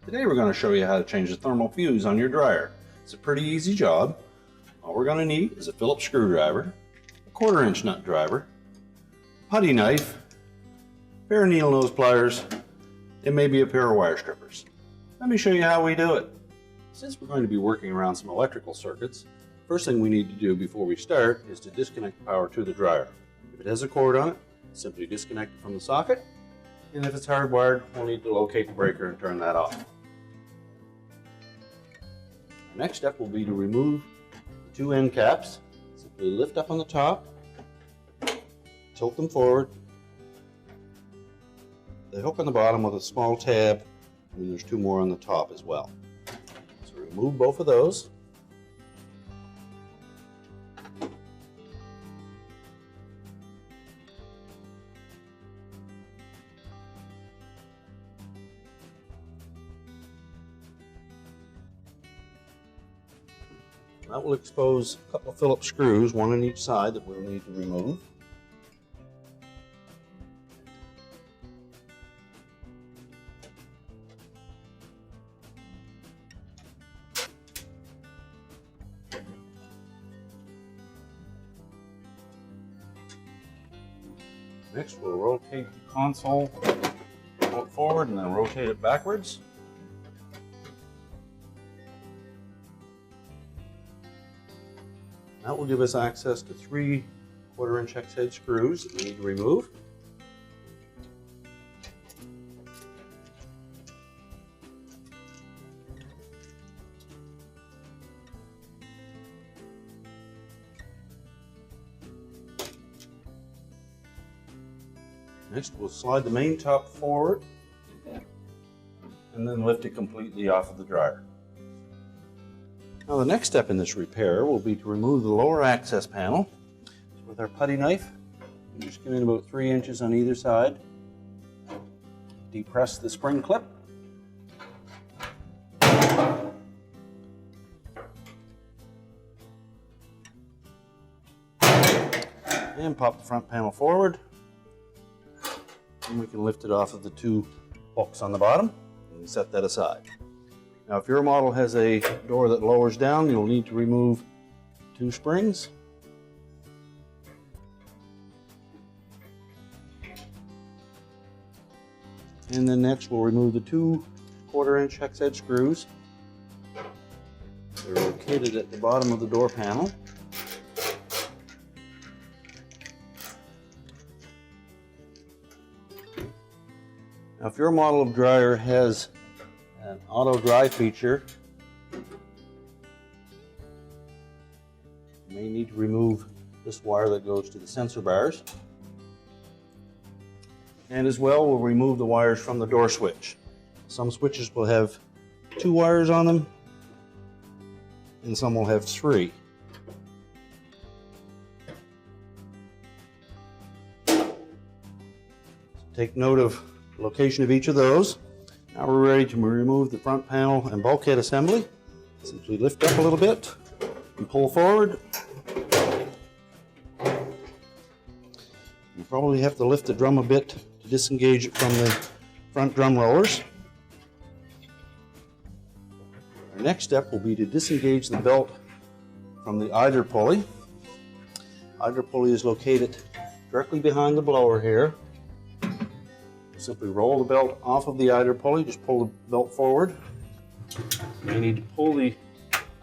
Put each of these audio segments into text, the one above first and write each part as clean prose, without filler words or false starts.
Today we're going to show you how to change the thermal fuse on your dryer. It's a pretty easy job. All we're going to need is a Phillips screwdriver, a 1/4 inch nut driver, a putty knife, a pair of needle nose pliers, and maybe a pair of wire strippers. Let me show you how we do it. Since we're going to be working around some electrical circuits, first thing we need to do before we start is to disconnect the power to the dryer. If it has a cord on it, simply disconnect it from the socket, and if it's hardwired, we'll need to locate the breaker and turn that off. The next step will be to remove the 2 end caps. Simply lift up on the top, tilt them forward. They hook on the bottom with a small tab, and then there's 2 more on the top as well. So remove both of those. That will expose a couple of Phillips screws, 1 on each side, that we'll need to remove. Next, we'll rotate the console forward and then rotate it backwards. That will give us access to 3 1/4 inch hex head screws that we need to remove. Next, we'll slide the main top forward and then lift it completely off of the dryer. Now the next step in this repair will be to remove the lower access panel. So with our putty knife, we just get in about 3 inches on either side. Depress the spring clip. And pop the front panel forward. And we can lift it off of the 2 hooks on the bottom and set that aside. Now if your model has a door that lowers down, you'll need to remove 2 springs. And then next we'll remove the 2 1/4 inch hex head screws. They're located at the bottom of the door panel. Now if your model of dryer has an auto dry feature, you may need to remove this wire that goes to the sensor bars. And as well, we'll remove the wires from the door switch. Some switches will have 2 wires on them, and some will have 3. So take note of the location of each of those. Now we're ready to remove the front panel and bulkhead assembly. Simply lift up a little bit and pull forward. You probably have to lift the drum a bit to disengage it from the front drum rollers. Our next step will be to disengage the belt from the idler pulley. Idler pulley is located directly behind the blower here. Simply roll the belt off of the idler pulley, just pull the belt forward. You may need to pull the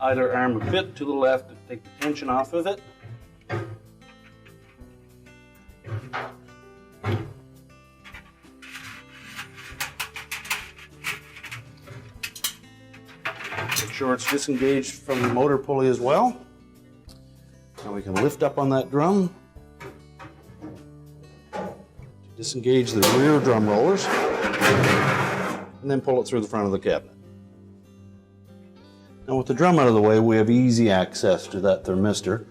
idler arm a bit to the left to take the tension off of it. Make sure it's disengaged from the motor pulley as well. Now we can lift up on that drum. Disengage the rear drum rollers and then pull it through the front of the cabinet. Now with the drum out of the way, we have easy access to that thermistor.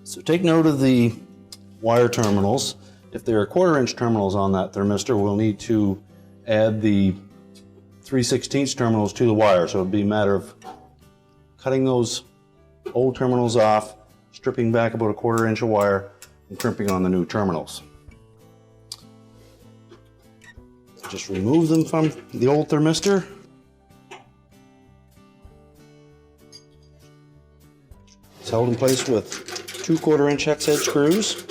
So take note of the wire terminals. If there are 1/4 inch terminals on that thermistor, we'll need to add the 3/16 terminals to the wire. So it'll be a matter of cutting those old terminals off, stripping back about 1/4 inch of wire, and crimping on the new terminals. Just remove them from the old thermistor. It's held in place with 2 1/4-inch hex head screws.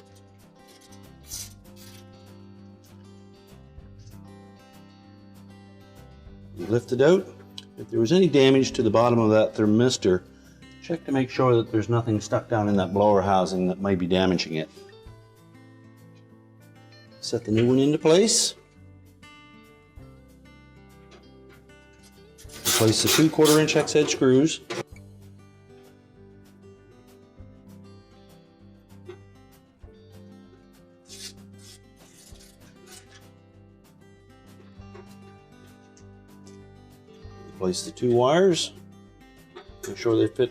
You lift it out. If there was any damage to the bottom of that thermistor, check to make sure that there's nothing stuck down in that blower housing that might be damaging it. Set the new one into place. Place the 2 1/4-inch hex head screws. Place the 2 wires. Make sure they fit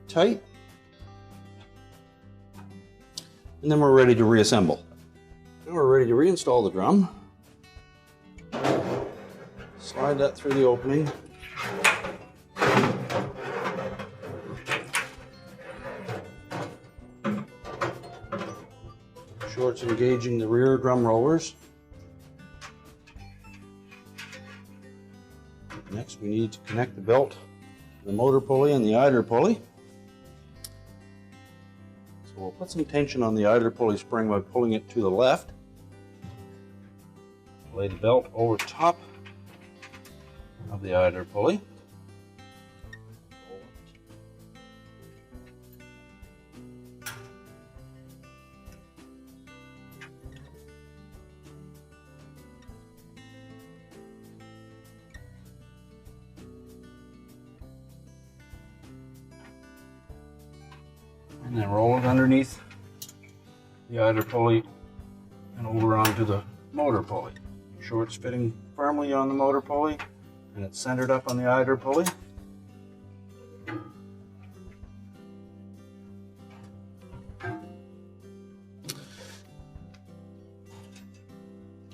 tight. And then we're ready to reassemble. Now we're ready to reinstall the drum. Slide that through the opening. Make sure it's engaging the rear drum rollers. Next, we need to connect the belt to the motor pulley and the idler pulley. So we'll put some tension on the idler pulley spring by pulling it to the left. Lay the belt over top of the idler pulley. And then roll it underneath the idler pulley and over onto the motor pulley. Make sure it's fitting firmly on the motor pulley and it's centered up on the idler pulley.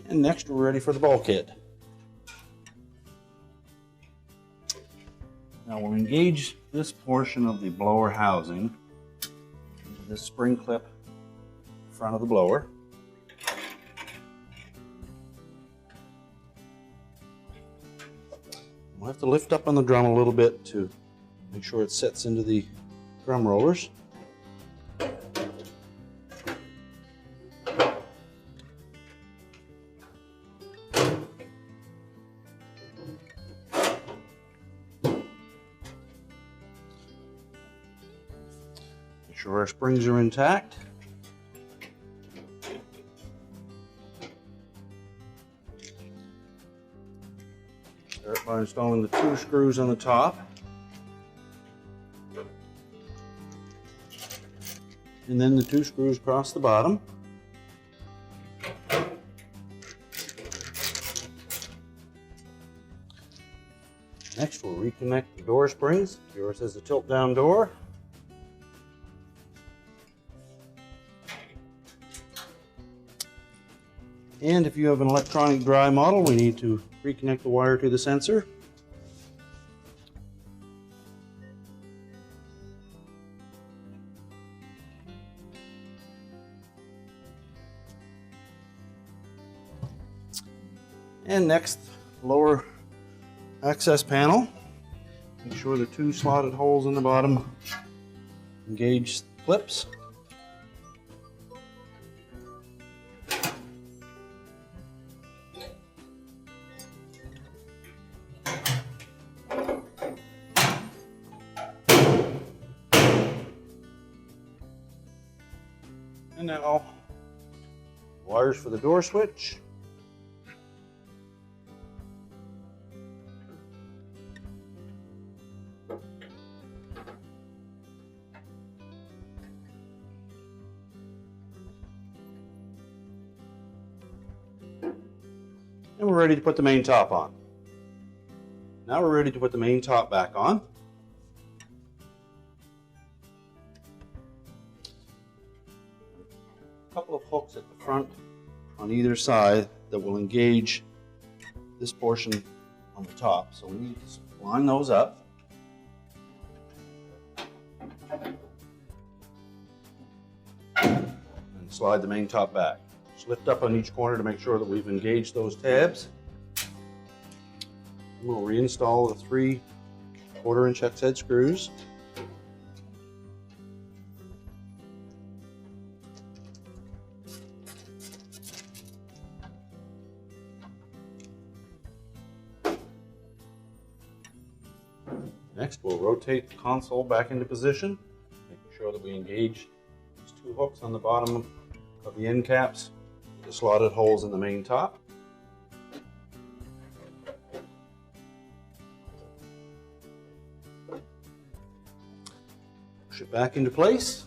And next we're ready for the bulkhead. Now we'll engage this portion of the blower housing into this spring clip in front of the blower. We'll have to lift up on the drum a little bit to make sure it sets into the drum rollers. Make sure our springs are intact. Start by installing the 2 screws on the top. And then the 2 screws across the bottom. Next we'll reconnect the door springs. Yours has a tilt down door. And if you have an electronic dry model, we need to reconnect the wire to the sensor. And next, lower access panel. Make sure the 2 slotted holes in the bottom engage clips. And now, wires for the door switch. And we're ready to put the main top on. Now we're ready to put the main top back on. A couple of hooks at the front on either side that will engage this portion on the top. So we need to line those up. And slide the main top back. Just lift up on each corner to make sure that we've engaged those tabs. And we'll reinstall the 3 1/4-inch hex head screws. Next, we'll rotate the console back into position, making sure that we engage these 2 hooks on the bottom of the end caps, the slotted holes in the main top. Push it back into place.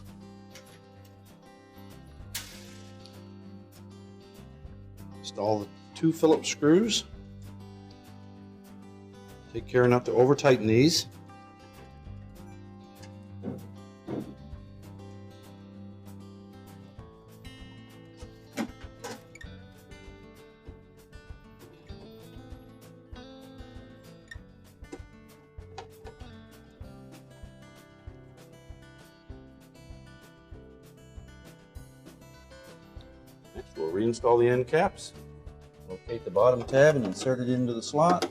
Install the 2 Phillips screws. Take care not to over tighten these. Next, we'll reinstall the end caps. Locate the bottom tab and insert it into the slot.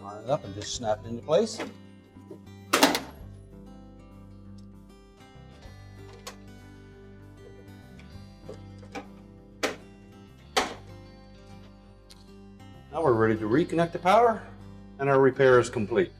Line it up and just snap it into place. Now we're ready to reconnect the power, and our repair is complete.